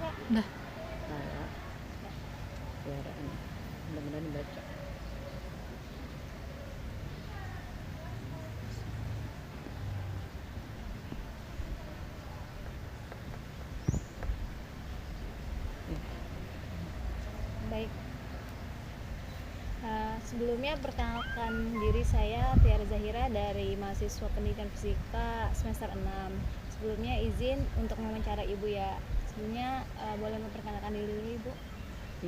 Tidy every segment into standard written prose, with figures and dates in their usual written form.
Kak? Udah. Nah, suaranya mudah-mudahan dibaca. Baik. Sebelumnya perkenalkan diri saya Tiara Zahira dari mahasiswa pendidikan fisika semester 6. Sebelumnya izin untuk mewawancara Ibu ya. Sebelumnya boleh memperkenalkan diri dulu Ibu?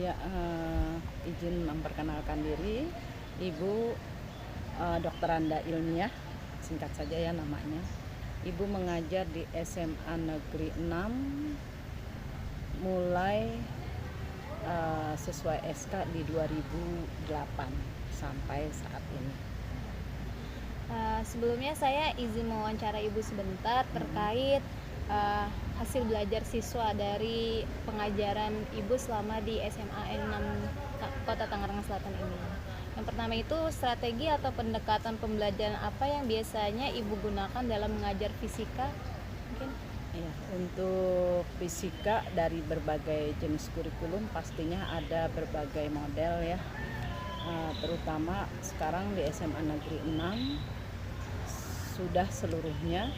Ya, izin memperkenalkan diri, Ibu Dr. Anda Ilmiah, singkat saja ya namanya. Ibu mengajar di SMA Negeri 6 mulai sesuai SK di 2008 sampai saat ini. Sebelumnya saya izin mewawancara Ibu sebentar terkait hasil belajar siswa dari pengajaran Ibu selama di SMA N6 Kota Tangerang Selatan ini. Yang pertama itu strategi atau pendekatan pembelajaran apa yang biasanya Ibu gunakan dalam mengajar fisika? Mungkin? Ya, untuk fisika dari berbagai jenis kurikulum pastinya ada berbagai model ya. Terutama sekarang di SMA Negeri 6 sudah seluruhnya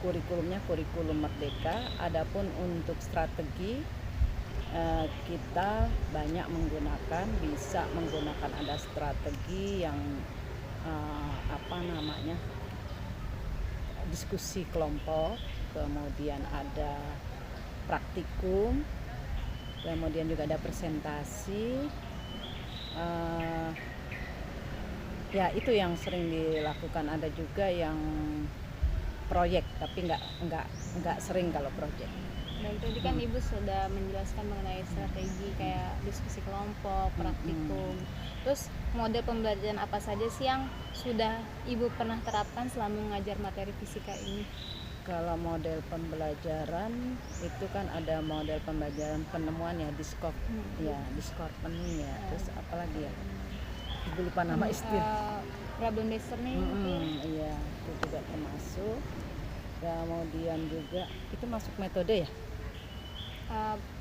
kurikulumnya kurikulum merdeka. Adapun untuk strategi kita banyak bisa menggunakan ada strategi yang diskusi kelompok, kemudian ada praktikum, kemudian juga ada presentasi. Ya itu yang sering dilakukan. Ada juga yang proyek, tapi nggak sering kalau proyek. Baik, tadi kan Ibu sudah menjelaskan mengenai strategi kayak diskusi kelompok, praktikum. Terus model pembelajaran apa saja sih yang sudah Ibu pernah terapkan selama mengajar materi fisika ini? Kalau model pembelajaran itu kan ada model pembelajaran penemuan ya, discovery ya. Terus apalagi ya? Ibu lupa nama istilah. Problem based learning. Iya, itu juga termasuk. Kemudian juga itu masuk metode ya?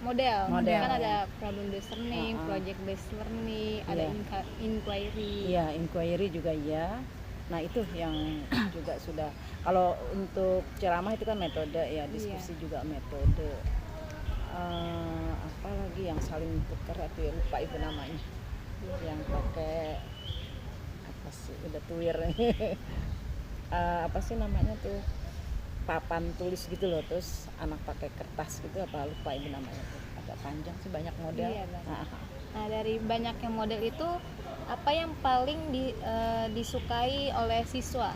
Model kan ada ya. problem based learning, project based learning, ada inquiry. Iya, inquiry juga ya. Nah itu yang juga sudah. Kalau untuk ceramah itu kan metode ya, diskusi juga metode. Apalagi yang saling tukar atau ya lupa itu namanya. Yang pakai apa sih? Udah tuir. Apa sih namanya tuh? Papan tulis gitu loh, terus anak pakai kertas gitu, apa lupa ini namanya tuh, agak panjang sih, banyak model. Nah dari banyaknya model itu apa yang paling disukai oleh siswa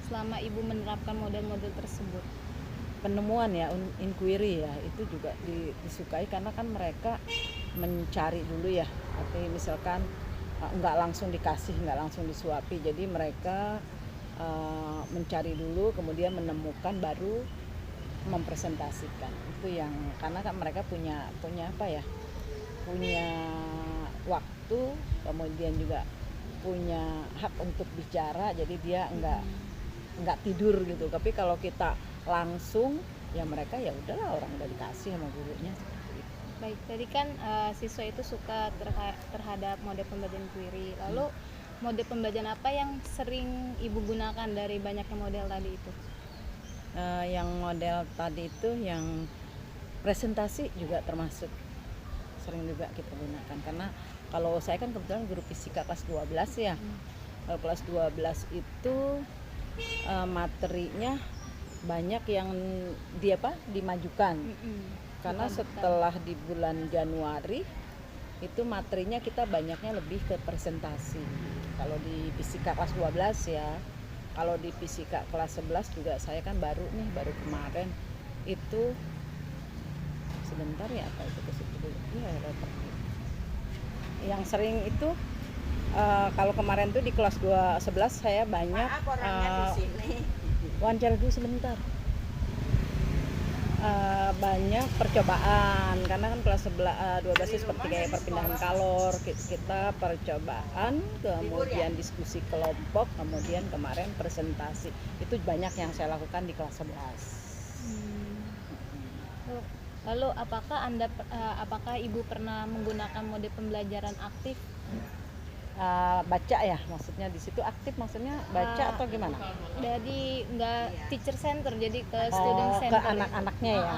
selama Ibu menerapkan model-model tersebut? Penemuan ya, inquiry ya, itu juga disukai karena kan mereka mencari dulu ya, artinya misalkan nggak langsung dikasih, nggak langsung disuapi, jadi mereka mencari dulu, kemudian menemukan, baru mempresentasikan. Itu yang karena kan mereka punya apa ya, punya waktu, kemudian juga punya hak untuk bicara, jadi dia nggak tidur gitu. Tapi kalau kita langsung ya mereka ya udahlah, orang udah dikasih sama gurunya seperti itu. Baik, tadi kan siswa itu suka terhadap model pembelajaran query. Lalu model pembelajaran apa yang sering Ibu gunakan dari banyaknya model tadi itu? Yang model tadi itu yang presentasi juga termasuk sering juga kita gunakan, karena kalau saya kan kebetulan guru fisika kelas 12 ya. Kalau kelas 12 itu materinya banyak yang dimajukan. Karena setelah di bulan Januari itu materinya kita banyaknya lebih ke presentasi. Kalau di fisika kelas 12 ya. Kalau di fisika kelas 11 juga saya kan baru kemarin itu sebentar ya, apa itu ke situ dulu. Iya, yang sering itu kalau kemarin tuh di kelas 11 saya banyak wawancara dulu sebentar. Banyak percobaan, karena kan kelas 12 itu seperti kayak perpindahan kalor, kita percobaan, kemudian diskusi kelompok, kemudian kemarin presentasi. Itu banyak yang saya lakukan di kelas 11. Lalu apakah Ibu pernah menggunakan mode pembelajaran aktif? Baca ya, maksudnya di situ aktif maksudnya baca atau gimana? Jadi nggak teacher center, jadi ke Oh, student ke center. anak-anaknya ya.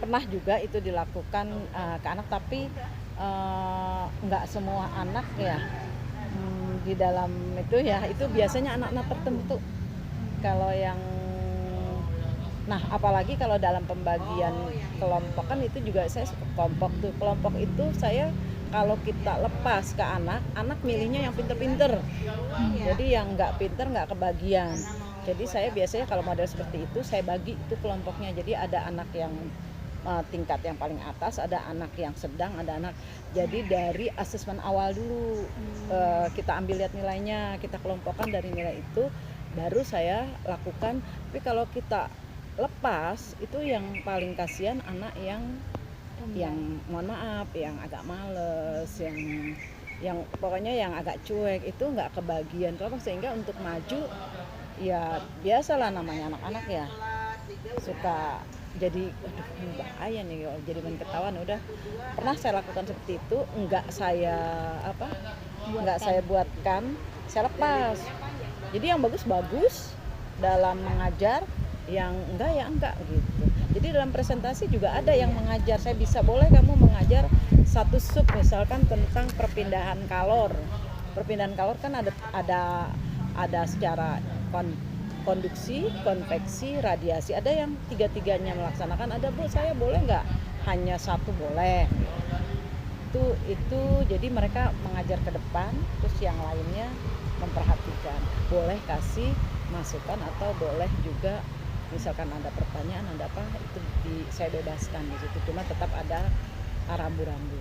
Pernah juga itu dilakukan ke anak, tapi nggak semua anak ya. Di dalam itu ya, itu biasanya anak-anak tertentu. Kalau yang apalagi kalau dalam pembagian kelompok kan itu juga saya suka kelompok tuh. Kelompok itu saya kalau kita lepas ke anak milihnya yang pinter-pinter. Jadi yang nggak pinter nggak kebagian. Jadi saya biasanya kalau model seperti itu saya bagi itu kelompoknya. Jadi ada anak yang tingkat yang paling atas, ada anak yang sedang, ada anak. Jadi dari asesmen awal dulu kita ambil lihat nilainya, kita kelompokkan dari nilai itu, baru saya lakukan. Tapi kalau kita lepas itu yang paling kasihan anak yang mohon maaf yang agak males, yang pokoknya yang agak cuek, itu nggak kebagian kelompok, sehingga untuk maju ya biasalah namanya anak-anak ya suka jadi ini bahaya nih kalau jadi main ketahuan. Udah pernah saya lakukan seperti itu, nggak saya buatkan, saya lepas. Jadi yang bagus dalam mengajar, yang enggak ya enggak gitu. Jadi dalam presentasi juga ada yang mengajar, saya bisa boleh kamu mengajar satu sub misalkan tentang perpindahan kalor kan ada secara konduksi, konveksi, radiasi. Ada yang tiga-tiganya melaksanakan. Ada Bu, saya boleh nggak hanya satu? Boleh. Itu jadi mereka mengajar ke depan, terus yang lainnya memperhatikan. Boleh kasih masukan atau boleh juga misalkan ada pertanyaan, ada apa, itu saya bebaskan di situ. Cuma tetap ada rambu-rambu.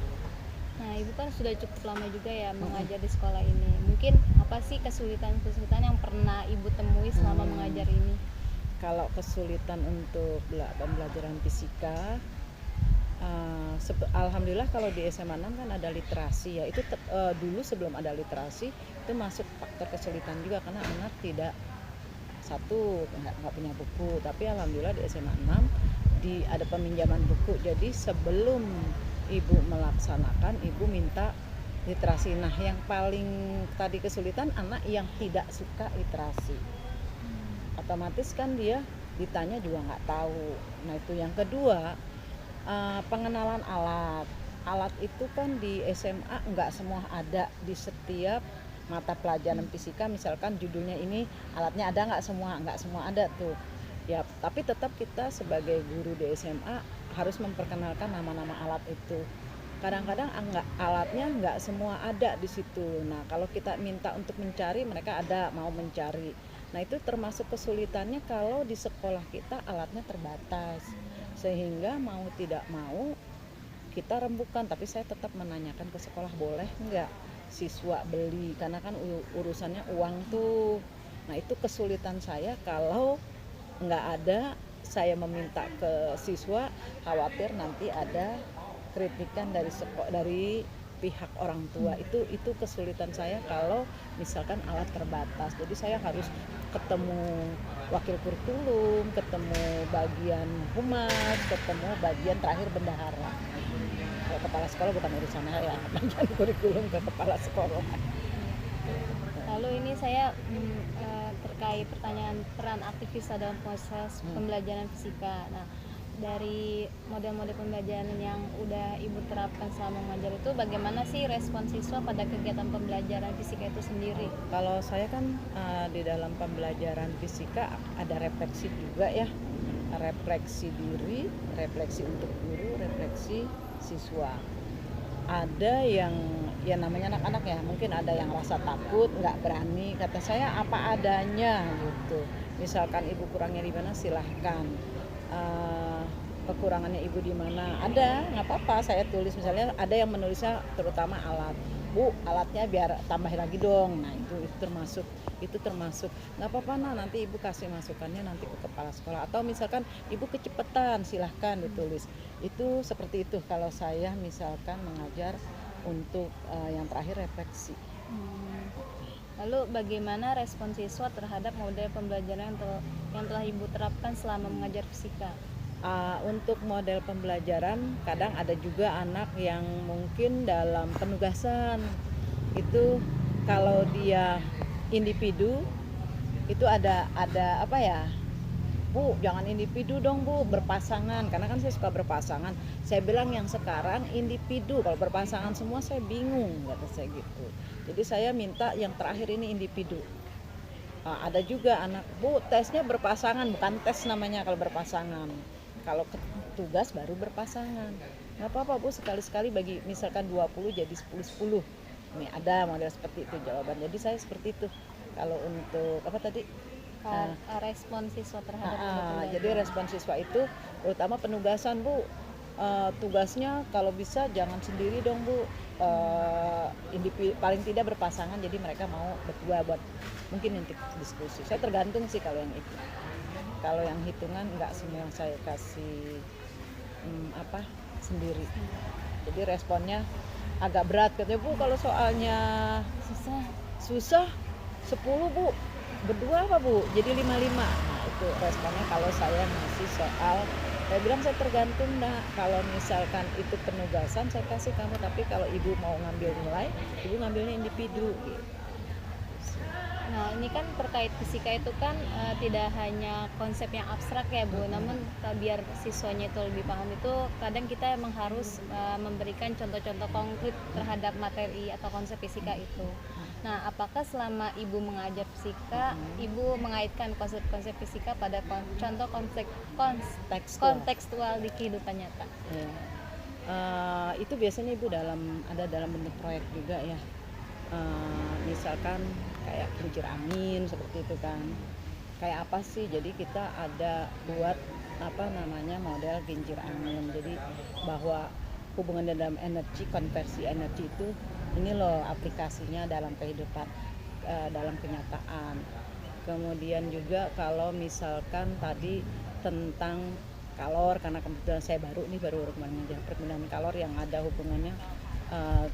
Nah, Ibu kan sudah cukup lama juga ya mengajar di sekolah ini. Mungkin apa sih kesulitan-kesulitan yang pernah Ibu temui selama mengajar ini? Kalau kesulitan untuk pembelajaran fisika, alhamdulillah kalau di SMA 6 kan ada literasi ya. Itu dulu sebelum ada literasi itu masuk faktor kesulitan juga, karena anak tidak nggak punya buku. Tapi alhamdulillah di SMA 6 ada peminjaman buku. Jadi sebelum Ibu melaksanakan, Ibu minta literasi. Nah, yang paling tadi kesulitan anak yang tidak suka literasi. Otomatis kan dia ditanya juga nggak tahu. Nah, itu yang kedua, pengenalan alat. Alat itu kan di SMA nggak semua ada di setiap mata pelajaran fisika. Misalkan judulnya ini, alatnya ada nggak semua ada tuh. Ya, tapi tetap kita sebagai guru di SMA harus memperkenalkan nama-nama alat itu. Kadang-kadang alatnya nggak semua ada di situ. Nah, kalau kita minta untuk mencari, mereka ada mau mencari. Nah, itu termasuk kesulitannya kalau di sekolah kita alatnya terbatas. Sehingga mau tidak mau kita rembukan, tapi saya tetap menanyakan ke sekolah, boleh nggak siswa beli, karena kan urusannya uang tuh. Nah, itu kesulitan saya kalau nggak ada, saya meminta ke siswa, khawatir nanti ada kritikan dari pihak orang tua. Itu kesulitan saya kalau misalkan alat terbatas. Jadi saya harus ketemu wakil kurikulum, ketemu bagian humas, ketemu bagian terakhir bendahara. Kalau kepala sekolah bukan urusan saya, bagian kurikulum ke kepala sekolah. Lalu ini saya terkait pertanyaan peran aktivis dalam proses pembelajaran fisika. Nah, dari model-model pembelajaran yang udah Ibu terapkan selama mengajar itu, bagaimana sih respon siswa pada kegiatan pembelajaran fisika itu sendiri? Kalau saya kan di dalam pembelajaran fisika ada refleksi juga ya, refleksi diri, refleksi untuk guru, refleksi siswa. Ada yang ya namanya anak-anak ya, mungkin ada yang rasa takut, nggak berani. Kata saya apa adanya gitu. Misalkan Ibu kurangnya di mana, silahkan. Kekurangannya Ibu di mana, ada, nggak apa-apa saya tulis. Misalnya ada yang menulisnya terutama alat, Bu, alatnya biar tambah lagi dong. Nah, itu termasuk nggak apa-apa, nanti Ibu kasih masukannya nanti ke kepala sekolah. Atau misalkan Ibu kecepatan, silahkan ditulis. Itu seperti itu kalau saya misalkan mengajar untuk yang terakhir refleksi. Lalu bagaimana respon siswa terhadap model pembelajaran yang telah Ibu terapkan selama mengajar fisika? Untuk model pembelajaran kadang ada juga anak yang mungkin dalam penugasan itu kalau dia individu itu ada apa ya, Bu, jangan individu dong Bu, berpasangan, karena kan saya suka berpasangan. Saya bilang yang sekarang individu, kalau berpasangan semua saya bingung, kata saya gitu. Jadi saya minta yang terakhir ini individu. Ada juga anak, Bu, tesnya berpasangan, bukan tes namanya kalau berpasangan. Kalau tugas baru berpasangan. Nggak apa-apa Bu, sekali-sekali bagi misalkan 20 jadi 10-10. Ini ada model seperti itu jawaban. Jadi saya seperti itu. Kalau untuk apa tadi? Respon siswa terhadap pembelajaran. Jadi respon siswa itu terutama penugasan Bu. Tugasnya kalau bisa jangan sendiri dong Bu, paling tidak berpasangan, jadi mereka mau berdua buat mungkin untuk diskusi. Saya tergantung sih kalau yang itu. Kalau yang hitungan enggak semua saya kasih sendiri. Jadi responnya agak berat, katanya Bu kalau soalnya susah 10 Bu, berdua apa Bu, jadi 5-5. Nah itu responnya kalau saya ngasih soal. Saya bilang saya tergantung nak, kalau misalkan itu penugasan saya kasih kamu, tapi kalau ibu mau ngambil nilai, ibu ngambilnya individu gitu. Nah ini kan terkait fisika itu kan tidak hanya konsep yang abstrak ya Bu, namun biar siswanya itu lebih paham itu kadang kita emang harus memberikan contoh-contoh konkret terhadap materi atau konsep fisika itu. Nah apakah selama Ibu mengajar fisika, Ibu mengaitkan konsep-konsep fisika pada contoh kontekstual di kehidupan nyata? Ya. Itu biasanya Ibu ada dalam bentuk proyek juga ya. Misalkan kayak kincir angin seperti itu kan, kayak apa sih, jadi kita ada buat model kincir angin, jadi bahwa hubungan dalam energi, konversi energi itu ini loh aplikasinya dalam kehidupan, dalam kenyataan. Kemudian juga kalau misalkan tadi tentang kalor, karena kebetulan saya baru mengajar perpindahan kalor yang ada hubungannya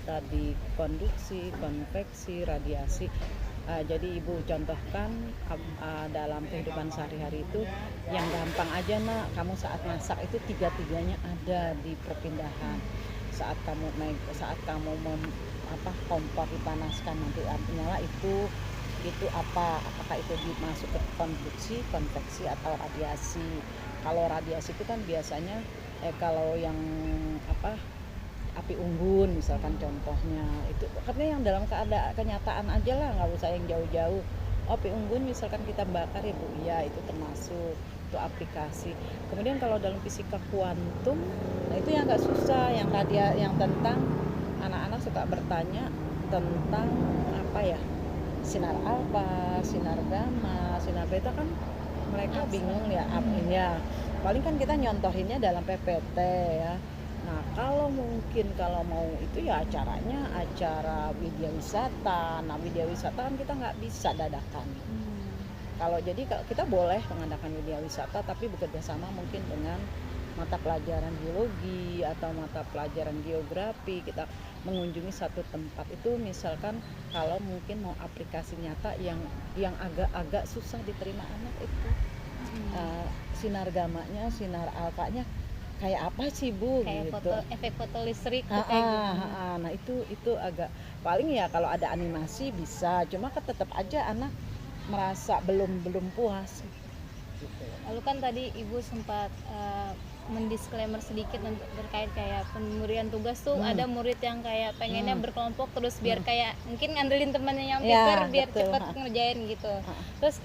tadi konduksi, konveksi, radiasi. Jadi Ibu contohkan dalam kehidupan sehari-hari itu yang gampang aja nak, kamu saat masak itu tiga-tiganya ada di perpindahan. Saat kamu kompor dipanaskan nanti nyala itu apakah itu dimasuk ke konduksi, konveksi atau radiasi. Kalau radiasi itu kan biasanya kalau yang api unggun misalkan contohnya, itu karena yang dalam kenyataan aja lah, nggak usah yang jauh-jauh. Api unggun misalkan kita bakar ya Bu, iya itu termasuk, itu aplikasi. Kemudian kalau dalam fisika kuantum, nah itu yang nggak susah, yang tentang anak-anak suka bertanya tentang sinar alfa, sinar gamma, sinar beta, kan mereka bingung ya apinya. Paling kan kita nyontohinnya dalam PPT ya. Nah kalau mau itu ya acara widya wisata. Nah widya wisata kan kita nggak bisa dadakan. Kalau kita boleh mengadakan widya wisata, tapi bekerja sama mungkin dengan mata pelajaran biologi atau mata pelajaran geografi. Kita mengunjungi satu tempat itu, misalkan kalau mungkin mau aplikasi nyata yang agak susah diterima anak itu. Sinar gamanya, sinar alfanya kayak apa sih Bu, kayak gitu. efek foto listrik kayak gitu. Nah itu agak, paling ya kalau ada animasi bisa, cuma kan tetap aja anak merasa belum puas gitu. Lalu kan tadi Ibu sempat mendisklaimer sedikit terkait kayak pemberian tugas tuh ada murid yang kayak pengennya berkelompok terus biar kayak mungkin ngandelin temannya yang pintar biar cepat ngerjain gitu. Terus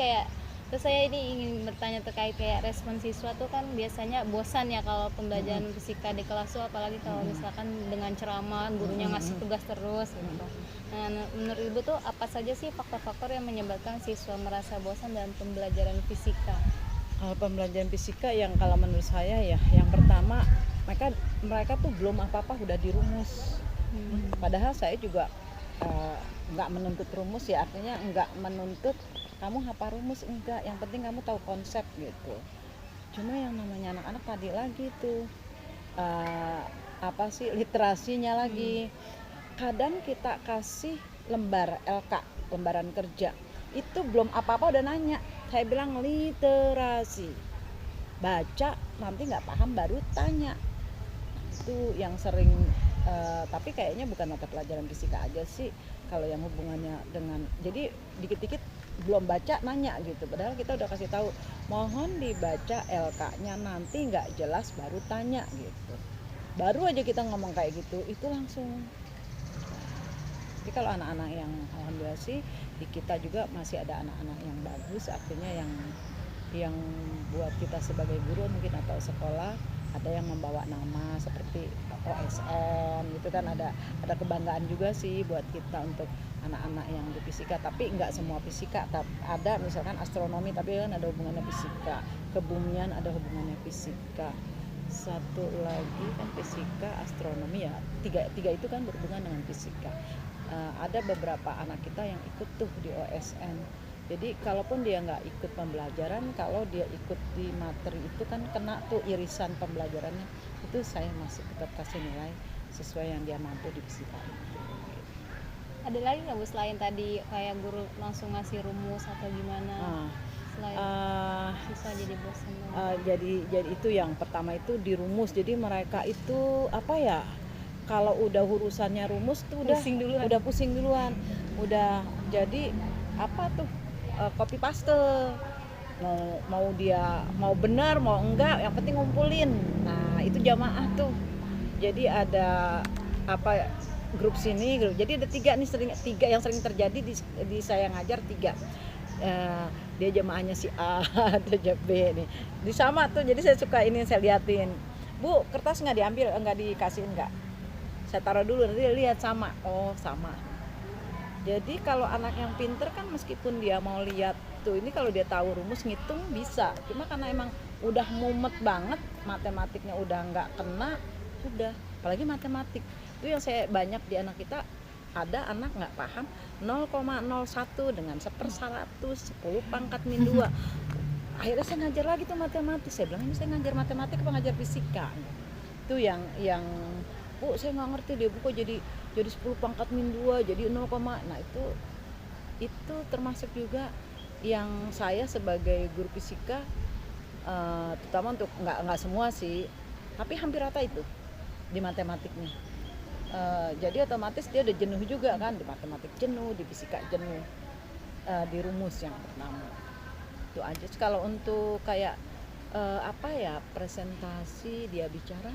saya ini ingin bertanya terkait kayak respon siswa tuh kan biasanya bosan ya kalau pembelajaran fisika di kelas tuh, apalagi kalau misalkan dengan ceramah gurunya ngasih tugas terus gitu. Nah, menurut Ibu tuh apa saja sih faktor-faktor yang menyebabkan siswa merasa bosan dalam pembelajaran fisika? Pembelajaran fisika yang kalau menurut saya ya, yang pertama mereka tuh belum apa-apa udah dirumus. Padahal saya juga nggak menuntut rumus ya, artinya nggak menuntut kamu hafal rumus, enggak, yang penting kamu tahu konsep gitu. Cuma yang namanya anak-anak tadi lagi tuh literasinya lagi. Kadang kita kasih lembar LK, lembaran kerja, itu belum apa-apa udah nanya. Saya bilang literasi, baca nanti nggak paham baru tanya. Itu yang sering tapi kayaknya bukan mata pelajaran fisika aja sih kalau yang hubungannya dengan, jadi dikit-dikit belum baca nanya gitu, padahal kita udah kasih tahu mohon dibaca LK-nya, nanti nggak jelas baru tanya gitu. Baru aja kita ngomong kayak gitu itu langsung. Jadi kalau anak-anak yang alhamdulillah sih di kita juga masih ada anak-anak yang bagus, artinya yang buat kita sebagai guru mungkin atau sekolah ada yang membawa nama seperti OSN gitu kan, ada kebanggaan juga sih buat kita untuk anak-anak yang di fisika, tapi nggak semua fisika, ada misalkan astronomi tapi kan ada hubungannya fisika, kebumian ada hubungannya fisika, satu lagi kan fisika, astronomi, ya tiga itu kan berhubungan dengan fisika. Ada beberapa anak kita yang ikut tuh di OSN. Jadi kalaupun dia nggak ikut pembelajaran, kalau dia ikut di materi itu kan kena tuh irisan pembelajarannya, itu saya masih tetap kasih nilai sesuai yang dia mampu di fisika. Ada lagi nggak Bu selain tadi kayak guru langsung ngasih rumus atau gimana? Selain siswa jadi bosan. Jadi itu yang pertama itu di rumus. Jadi mereka itu apa ya? Kalau udah urusannya rumus tuh udah pusing duluan. Udah jadi apa tuh? Copy paste. Mau dia mau benar mau enggak, yang penting ngumpulin. Nah, itu jamaah tuh. Jadi ada apa grup sini, grup. Jadi ada tiga yang sering terjadi di saya ngajar, tiga. Dia jamaahnya si A atau B nih. Di sama tuh. Jadi saya suka ini, saya liatin. Bu, kertas nggak diambil, nggak dikasihin nggak? Saya taruh dulu, nanti lihat sama. Oh, sama. Jadi kalau anak yang pinter kan meskipun dia mau lihat tuh, ini kalau dia tahu rumus ngitung bisa, cuma karena emang udah mumet banget, matematiknya udah nggak kena, udah. Apalagi matematik itu yang saya banyak di anak kita, ada anak nggak paham 0,01 dengan 1/100, 10 pangkat min 2. Akhirnya saya ngajar lagi tuh matematik. Saya bilang, ini saya ngajar matematik apa ngajar fisika? Itu yang Bu, saya nggak ngerti deh, Bu, kok jadi 10 pangkat min 2, jadi 0, nah itu termasuk juga yang saya sebagai guru fisika, terutama untuk nggak semua sih, tapi hampir rata itu di matematiknya. Jadi otomatis dia udah jenuh juga kan, di matematik jenuh, di fisika jenuh, di rumus yang pertama. Itu aja. Kalau untuk kayak presentasi dia bicara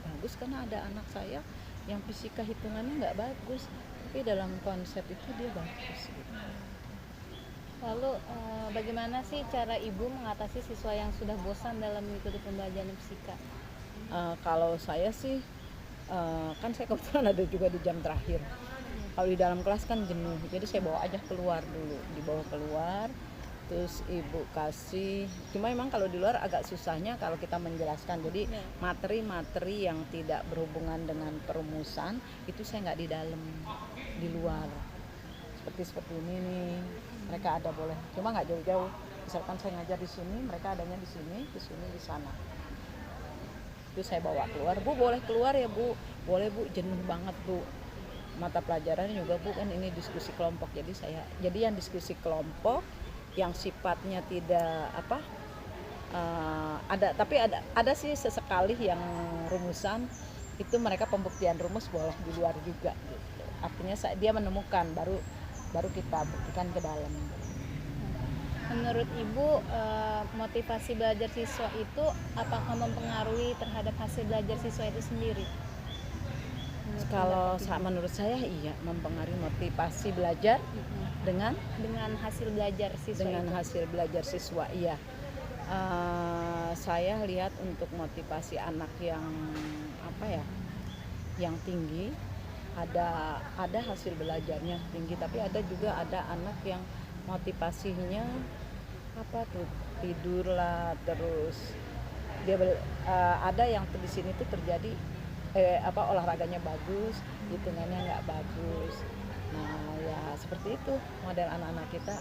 bagus, karena ada anak saya yang fisika hitungannya nggak bagus, tapi dalam konsep itu dia bagus gitu. Lalu bagaimana sih cara ibu mengatasi siswa yang sudah bosan dalam mengikuti pembelajaran fisika? Kalau saya sih kan saya kebetulan ada juga di jam terakhir. Kalau di dalam kelas kan jenuh, jadi saya bawa aja keluar dulu, dibawa keluar, terus ibu kasih. Cuma memang kalau di luar agak susahnya kalau kita menjelaskan. Jadi materi-materi yang tidak berhubungan dengan perumusan itu saya nggak di dalam, di luar. Seperti ini nih, mereka ada boleh, cuma nggak jauh-jauh. Misalkan saya ngajar di sini, mereka adanya di sini, di sana. Itu saya bawa keluar. Bu, boleh keluar ya Bu? Boleh Bu, jenuh banget Bu. Mata pelajarannya juga Bu, kan ini diskusi kelompok. Jadi yang diskusi kelompok yang sifatnya tidak ada sih sesekali yang rumusan itu mereka pembuktian rumus boleh di luar juga gitu. Artinya dia menemukan baru kita buktikan ke dalam. Menurut Ibu, motivasi belajar siswa itu apakah mempengaruhi terhadap hasil belajar siswa itu sendiri? Menurut saya iya, mempengaruhi motivasi belajar dengan hasil belajar siswa. Hasil belajar siswa, iya. Saya lihat untuk motivasi anak yang yang tinggi, ada hasil belajarnya tinggi, tapi ada anak yang motivasinya tidur lah, terus dia ada yang di sini tuh terjadi olahraganya bagus, hitungannya nggak bagus. Nah ya seperti itu model anak-anak kita,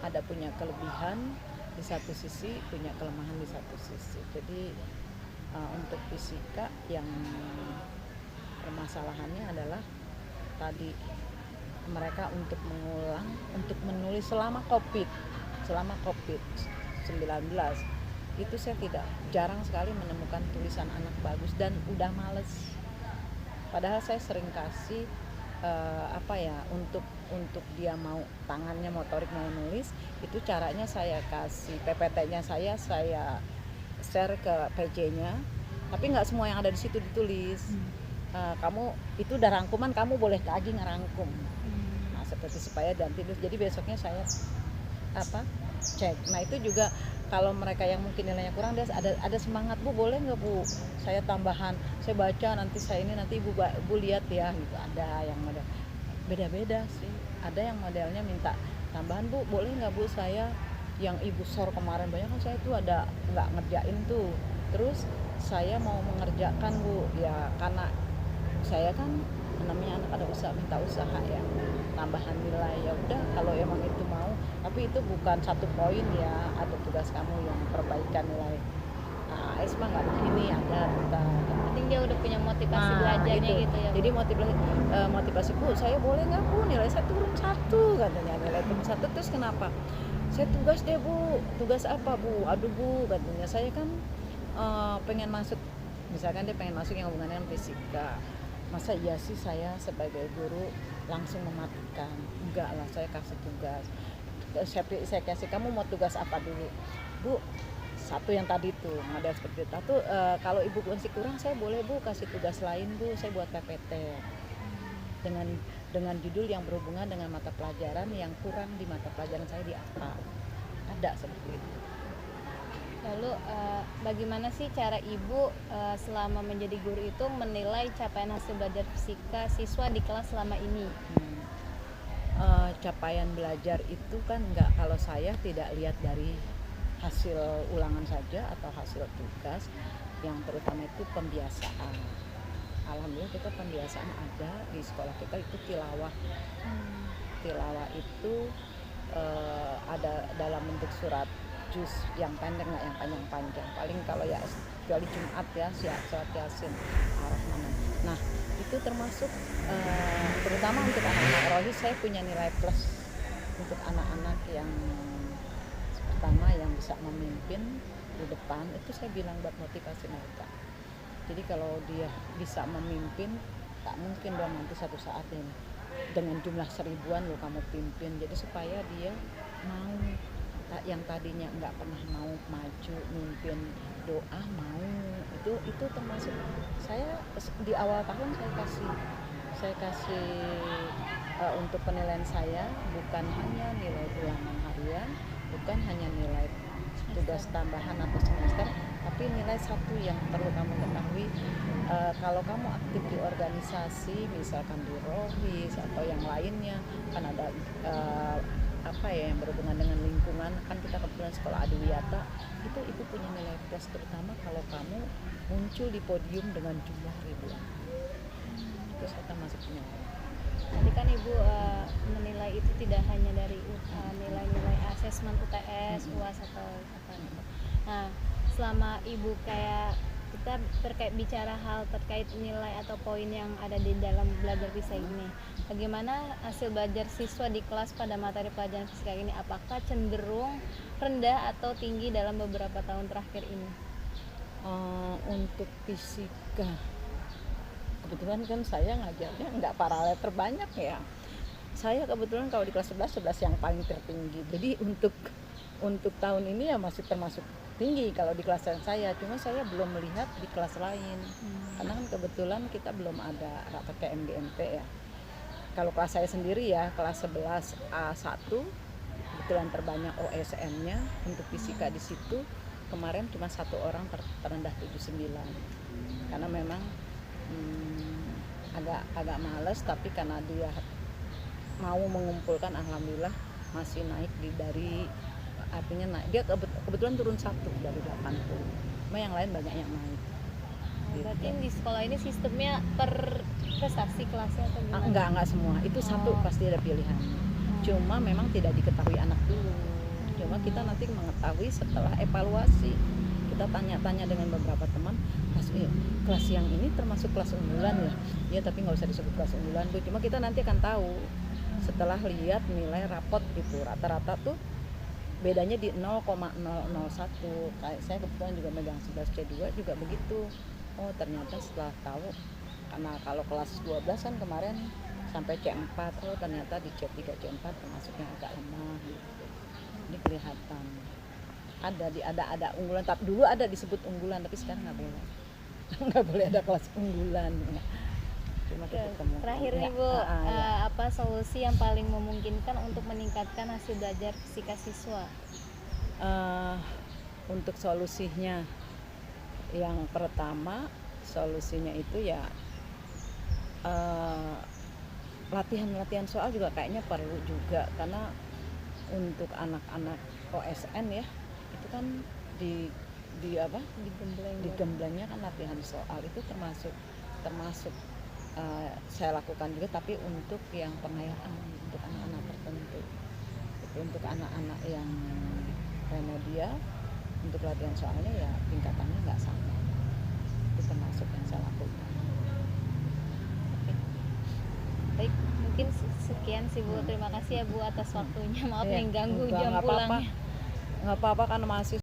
ada punya kelebihan di satu sisi, punya kelemahan di satu sisi. Jadi untuk fisika yang permasalahannya adalah tadi mereka untuk mengulang, untuk menulis selama COVID-19 itu saya jarang sekali menemukan tulisan anak bagus dan udah males. Padahal saya sering kasih untuk dia mau tangannya motorik mau nulis, itu caranya saya kasih PPT-nya, saya share ke PJ-nya, tapi nggak semua yang ada di situ ditulis. Kamu itu udah rangkuman, kamu boleh lagi ngerangkum. Nah, seperti supaya dan tidur. Jadi besoknya saya cek. Nah, itu juga kalau mereka yang mungkin nilainya kurang, dia ada semangat, Bu, boleh nggak, Bu, saya tambahan, saya baca nanti ibu lihat ya, gitu. Ada yang model beda-beda sih. Ada yang modelnya minta tambahan, Bu, boleh nggak, Bu, saya yang ibu sor kemarin banyak kan, saya tuh ada nggak ngerjain tuh, terus saya mau mengerjakan, Bu, ya karena saya kan namanya anak ada usaha, minta usaha ya, tambahan nilai. Ya udah, kalau emang itu mau, tapi itu bukan 1 poin ya, ada tugas kamu yang perbaikan nilai. Nah, Esma nggak begini, ada tentang penting dia udah punya motivasi belajarnya gitu ya, Bu. jadi motivasi, Bu, saya boleh nggak, Bu, nilai saya turun 1, katanya, nilai turun 1, terus kenapa? Saya tugas deh, Bu, tugas apa, Bu? Aduh, Bu, katanya, saya kan pengen masuk, misalkan dia pengen masuk yang hubungannya dengan fisika. Masa iya sih saya sebagai guru langsung mematikan? Enggak lah, saya kasih tugas. Saya kasih, kamu mau tugas apa dulu, Bu? 1 yang tadi tuh model seperti itu. Kalau ibu masih kurang, saya boleh, Bu, kasih tugas lain, Bu, saya buat PPT dengan judul yang berhubungan dengan mata pelajaran yang kurang di mata pelajaran saya di apa. Ada seperti itu. Lalu bagaimana sih cara ibu selama menjadi guru itu menilai capaian hasil belajar fisika siswa di kelas selama ini? Capaian belajar itu kan kalau saya tidak lihat dari hasil ulangan saja atau hasil tugas, yang terutama itu pembiasaan. Alhamdulillah kita pembiasaan ada di sekolah kita, itu tilawah. Tilawah itu ada dalam bentuk surat juz yang pendek, nggak yang panjang-panjang. Paling kalau ya kecuali Jumat ya, surat Yasin, Ar-Rahman. Nah, itu termasuk terutama untuk anak-anak rohis, saya punya nilai plus untuk anak-anak yang pertama yang bisa memimpin di depan. Itu saya bilang buat motivasi mereka. Jadi kalau dia bisa memimpin, tak mungkin dong nanti satu saat ini dengan jumlah 1000-an lo kamu pimpin. Jadi supaya dia mau, yang tadinya nggak pernah mau maju mimpin doa mau, itu termasuk saya di awal tahun saya kasih untuk penilaian saya bukan hanya nilai ulangan harian, bukan hanya nilai tugas tambahan atau semester, tapi nilai 1 yang perlu kamu ketahui. Kalau kamu aktif di organisasi, misalkan di Rohis atau yang lainnya, kan ada yang berhubungan dengan lingkungan, kan kita kebetulan sekolah Adiwiyata, itu ibu punya nilai plus, terutama kalau kamu muncul di podium dengan jumlah ribuan. Itu saya termasuk punya. Tadi kan ibu menilai itu tidak hanya dari nilai-nilai asesmen UTS, UAS atau apa gitu. Nah, selama ibu kita bicara hal terkait nilai atau poin yang ada di dalam belajar fisika ini, bagaimana hasil belajar siswa di kelas pada materi pelajaran fisika ini? Apakah cenderung rendah atau tinggi dalam beberapa tahun terakhir ini? Untuk fisika, kebetulan kan saya ngajarnya nggak paralel terbanyak ya. Saya kebetulan kalau di kelas 11 yang paling tertinggi. Jadi untuk tahun ini ya masih termasuk tinggi kalau di kelas saya. Cuma saya belum melihat di kelas lain. Karena kan kebetulan kita belum ada rapat KMGMT ya. Kalau kelas saya sendiri ya, kelas 11 A1 kebetulan terbanyak OSN-nya untuk fisika di situ. Kemarin cuma 1 orang terendah 79. Karena memang agak males, tapi karena dia mau mengumpulkan, alhamdulillah masih naik artinya naik. Dia kebetulan turun 1 dari 80. Cuma yang lain banyak yang naik. Berarti di sekolah ini sistemnya per prestasi kelasnya atau gimana? Enggak semua. Itu 1 pasti ada pilihan. Cuma memang tidak diketahui anak dulu. Cuma kita nanti mengetahui setelah evaluasi. Kita tanya-tanya dengan beberapa teman, kelas yang ini termasuk kelas unggulan ya? Ya, tapi nggak usah disebut kelas unggulan, Bu. Cuma kita nanti akan tahu setelah lihat nilai rapot itu. Rata-rata tuh bedanya di 0,001. Kayak saya kebetulan juga megang 11C2 juga begitu. Oh ternyata setelah tahu, karena kalau kelas 12 kan kemarin sampai C4, oh ternyata di C3 C4 termasuknya agak lemah gitu. Ini kelihatan ada unggulan, tapi dulu ada disebut unggulan, tapi sekarang nggak boleh. Nggak boleh ada kelas unggulan ya. Cuma kita ketemu. Terakhir nih Bu, apa solusi yang paling memungkinkan untuk meningkatkan hasil belajar fisika siswa? Untuk solusinya, yang pertama solusinya itu ya latihan soal juga kayaknya perlu juga, karena untuk anak-anak OSN ya itu kan di gemblengnya kan latihan soal itu termasuk saya lakukan juga, tapi untuk yang pengayaan untuk anak-anak tertentu. Itu untuk anak-anak yang remedial, untuk latihan soalnya ya tingkatannya nggak sama. Itu termasuk yang saya lakukan. Oke. Baik, mungkin sekian sih Bu. Terima kasih ya Bu atas waktunya. Maaf nih ganggu jam nggak pulangnya. apa-apa karena masih